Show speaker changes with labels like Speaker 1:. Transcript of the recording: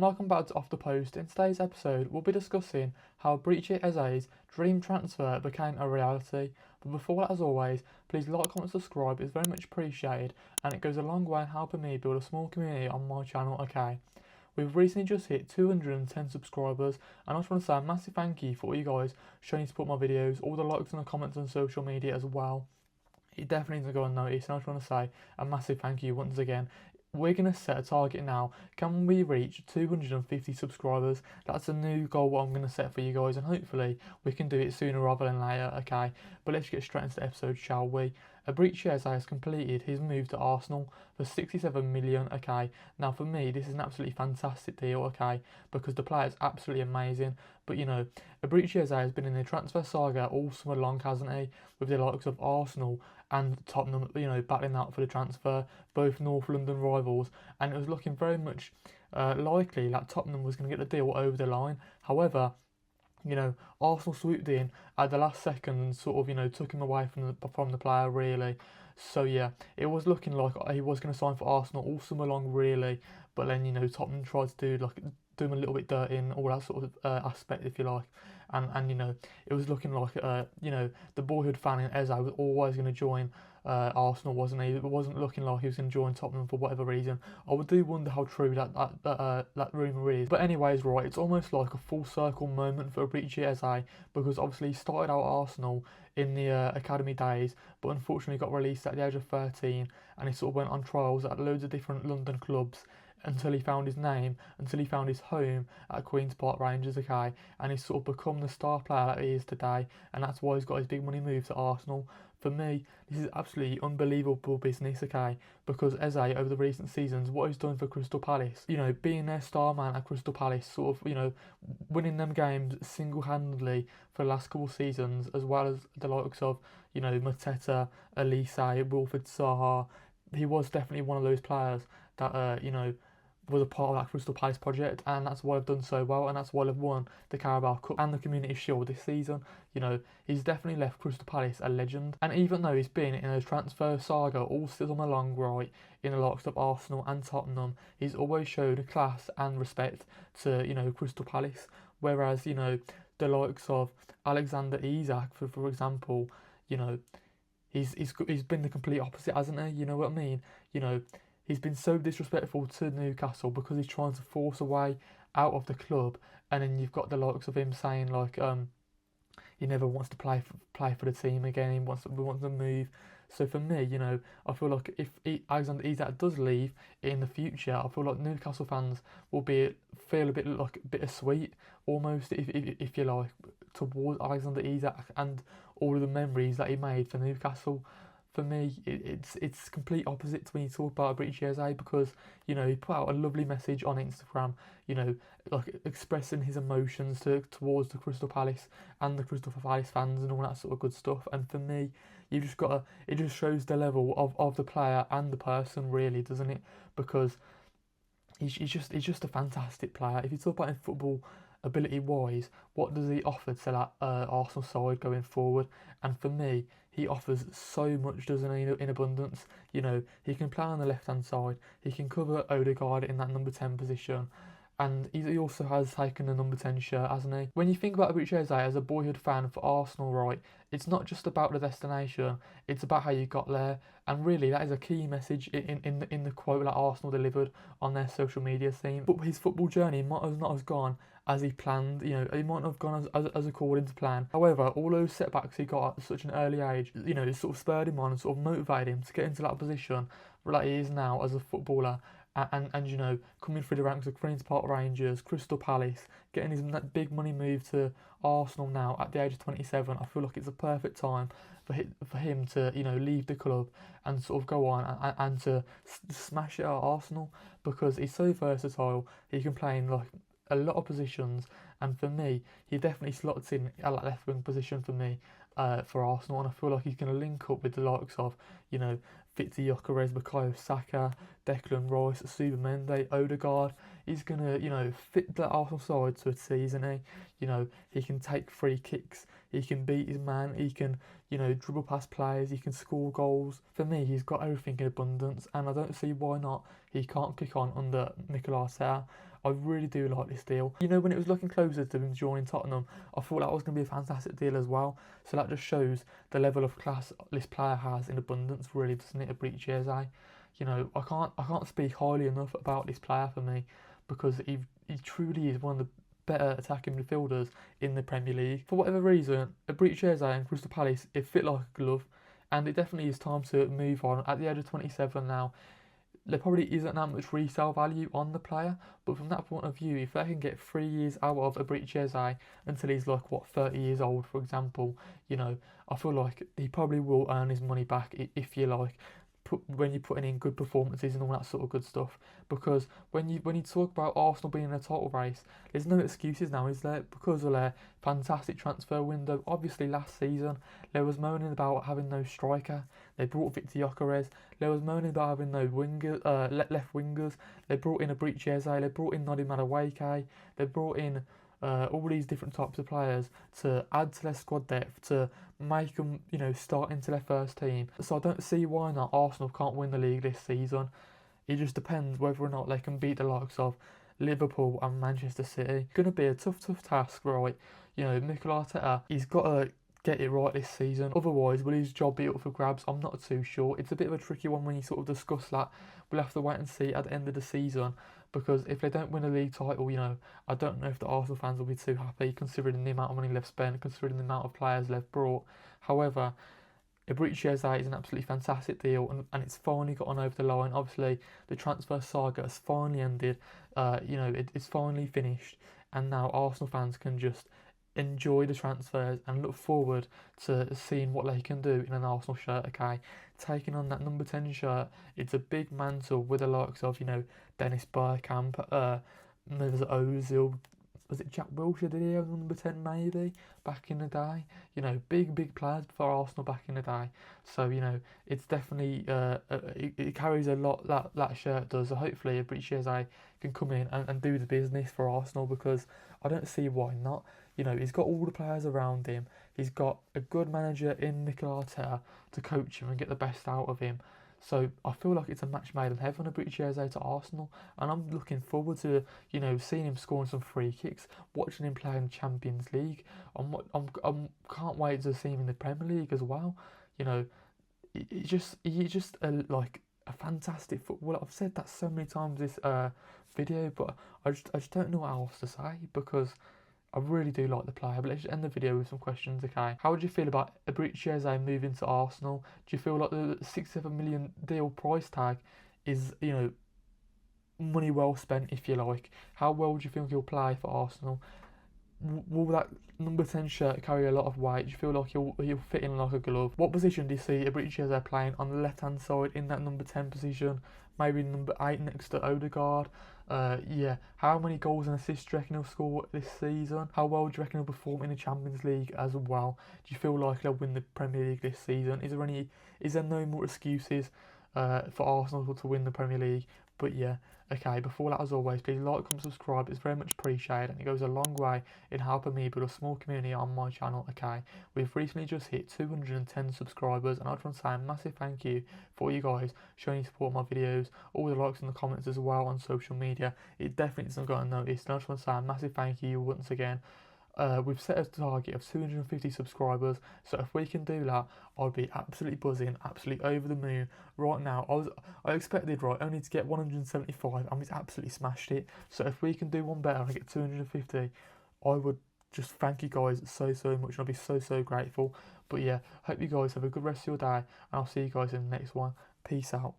Speaker 1: welcome back to Off the Post. In today's episode, we'll be discussing how Eberechi Eze's dream transfer became a reality. But before that, as always, please like, comment, subscribe. It's very much appreciated, and it goes a long way in helping me build a small community on my channel, okay? We've recently just hit 210 subscribers, and I just want to say a massive thank you for all you guys showing support my videos, all the likes and the comments on social media as well. It definitely doesn't go unnoticed, and I just want to say a massive thank you once again. We're going to set a target now. Can we reach 250 subscribers? That's a new goal what I'm going to set for you guys, and hopefully we can do it sooner rather than later, okay? But let's get straight into the episode, shall we? Eberechi Eze has completed his move to Arsenal for 67 million, okay? Now for me, this is an absolutely fantastic deal, okay? Because the player is absolutely amazing. But you know, Eberechi Eze has been in the transfer saga all summer long, hasn't he? With the likes of Arsenal and Tottenham, you know, battling out for the transfer, both North London rivals, and it was looking very much likely that Tottenham was going to get the deal over the line. However, you know, Arsenal swooped in at the last second and sort of, you know, took him away from the player, really. So yeah, it was looking like he was going to sign for Arsenal all summer long, really. But then, you know, Tottenham tried to do him a little bit dirty and all that sort of aspect, if you like. And you know, it was looking like you know, the boyhood fan in Eze was always going to join Arsenal, wasn't he? It wasn't looking like he was going to join Tottenham for whatever reason. I do wonder how true that rumour is. But anyways, right, it's almost like a full circle moment for Eberechi Eze, because obviously he started out at Arsenal in the academy days, but unfortunately got released at the age of 13, and he sort of went on trials at loads of different London clubs until he found his name, until he found his home at Queen's Park Rangers, okay, and he's sort of become the star player that he is today, and that's why he's got his big money move to Arsenal. For me, this is absolutely unbelievable business, okay, because Eze, over the recent seasons, what he's done for Crystal Palace, you know, being their star man at Crystal Palace, sort of, you know, winning them games single-handedly for the last couple of seasons, as well as the likes of, you know, Mateta, Elise, Wilfried Zaha. He was definitely one of those players that, you know, was a part of that Crystal Palace project, and that's why I've done so well, and that's why I've won the Carabao Cup and the Community Shield this season. You know, he's definitely left Crystal Palace a legend, and even though he's been in a transfer saga all season long, right, in the likes of Arsenal and Tottenham, he's always showed class and respect to, you know, Crystal Palace, whereas, you know, the likes of Alexander Isak, for example, you know, he's been the complete opposite, hasn't he? You know what I mean? You know, he's been so disrespectful to Newcastle because he's trying to force a way out of the club, and then you've got the likes of him saying like he never wants to play for the team again. He wants to move. So for me, you know, I feel like if Alexander Isak does leave in the future, I feel like Newcastle fans will feel a bit like bittersweet almost, if you like, towards Alexander Isak and all of the memories that he made for Newcastle. For me, it's complete opposite to when you talk about Eberechi Eze, because, you know, he put out a lovely message on Instagram, you know, like expressing his emotions towards the Crystal Palace and the Crystal Palace fans and all that sort of good stuff. And for me, it just shows the level of the player and the person, really, doesn't it? Because he's just a fantastic player. If you talk about him football ability wise, what does he offer to that Arsenal side going forward? And for me, he offers so much, doesn't he, in abundance. You know, he can play on the left hand side, he can cover Odegaard in that number 10 position, and he also has taken the number 10 shirt, hasn't he? When you think about Eberechi Eze as a boyhood fan for Arsenal, right, it's not just about the destination, it's about how you got there. And really, that is a key message in the quote that Arsenal delivered on their social media scene. But his football journey might have not have gone as he planned, you know, he might not have gone as according to plan. However, all those setbacks he got at such an early age, you know, it sort of spurred him on and sort of motivated him to get into that position that he is now as a footballer. And you know, coming through the ranks of Queen's Park Rangers, Crystal Palace, getting his big money move to Arsenal now at the age of 27, I feel like it's a perfect time for him to, you know, leave the club and sort of go on and to smash it at Arsenal, because he's so versatile. He can play in like a lot of positions, and for me, he definitely slots in at that left wing position for me. For Arsenal, and I feel like he's going to link up with the likes of, you know, Fitzy Gyökeres, Bukayo Saka, Declan Rice, Subamende, Odegaard. He's going to, you know, fit the Arsenal side to a T, isn't he? You know, he can take free kicks, he can beat his man, he can, you know, dribble past players, he can score goals. For me, he's got everything in abundance, and I don't see why not he can't kick on under Mikel Arteta. I really do like this deal. You know, when it was looking closer to him joining Tottenham, I thought that was going to be a fantastic deal as well. So that just shows the level of class this player has in abundance, really, doesn't it, Eberechi Eze? You know, I can't speak highly enough about this player for me, because he truly is one of the better attacking midfielders in the Premier League. For whatever reason, Eberechi Eze and Crystal Palace, it fit like a glove, and it definitely is time to move on. At the age of 27 now, there probably isn't that much resale value on the player, but from that point of view, if they can get 3 years out of Eberechi Eze until he's like, what, 30 years old, for example, you know, I feel like he probably will earn his money back, if you like, when you're putting in good performances and all that sort of good stuff. Because when you talk about Arsenal being in a title race, there's no excuses now, is there? Because of their fantastic transfer window. Obviously, last season there was moaning about having no striker. They brought Victor Gyökeres. There was moaning about having no left wingers. They brought in Eberechi Eze. They brought in Nodi Madueke. They brought in all these different types of players to add to their squad depth, to make them, you know, start into their first team. So I don't see why not Arsenal can't win the league this season. It just depends whether or not they can beat the likes of Liverpool and Manchester City. It's going to be a tough task, right? You know, Mikel Arteta, he's got to get it right this season. Otherwise, will his job be up for grabs? I'm not too sure. It's a bit of a tricky one when you sort of discuss that. We'll have to wait and see at the end of the season, because if they don't win a league title, you know, I don't know if the Arsenal fans will be too happy, considering the amount of money they've spent, considering the amount of players they've brought. However, Eberechi Eze is an absolutely fantastic deal, and it's finally gotten over the line. Obviously, the transfer saga has finally ended. You know, it's finally finished, and now Arsenal fans can just enjoy the transfers and look forward to seeing what they can do in an Arsenal shirt. Okay, taking on that number 10 shirt, it's a big mantle with the likes of, you know, Dennis Bergkamp, there's Ozil, was it Jack Wilshere, did he have number 10 maybe back in the day? You know, big players for Arsenal back in the day. So, you know, it's definitely it carries a lot, that shirt does. So hopefully Eberechi Eze can come in and do the business for Arsenal, because I don't see why not. You know, he's got all the players around him. He's got a good manager in Mikel Arteta to coach him and get the best out of him. So I feel like it's a match made in heaven, Eberechi Eze to Arsenal, and I'm looking forward to, you know, seeing him scoring some free kicks, watching him play in the Champions League. I'm can't wait to see him in the Premier League as well. You know, he's just like a fantastic footballer. I've said that so many times this video, but I just don't know what else to say, because I really do like the player. But let's just end the video with some questions, okay? How would you feel about Eberechi Eze moving to Arsenal? Do you feel like the 6-7 million deal price tag is, you know, money well spent, if you like? How well do you think he'll play for Arsenal? Will that number 10 shirt carry a lot of weight? Do you feel like he'll fit in like a glove? What position do you see Eberechi Eze playing on the left hand side in that number 10 position? Maybe number 8 next to Odegaard. Yeah. How many goals and assists do you reckon he'll score this season? How well do you reckon he'll perform in the Champions League as well? Do you feel like they'll win the Premier League this season? Is there no more excuses for Arsenal to win the Premier League? But yeah, okay, before that, as always, please like, comment, subscribe. It's very much appreciated, and it goes a long way in helping me build a small community on my channel, okay? We've recently just hit 210 subscribers, and I just want to say a massive thank you for you guys showing your support on my videos, all the likes and the comments as well on social media. It definitely doesn't go unnoticed, and I just want to say a massive thank you once again. We've set a target of 250 subscribers, so if we can do that, I'd be absolutely buzzing, absolutely over the moon. Right now, I expected only to get 175, and we've absolutely smashed it. So if we can do one better and get 250, I would just thank you guys so much, and I'll be so grateful. But yeah, hope you guys have a good rest of your day, and I'll see you guys in the next one. Peace out.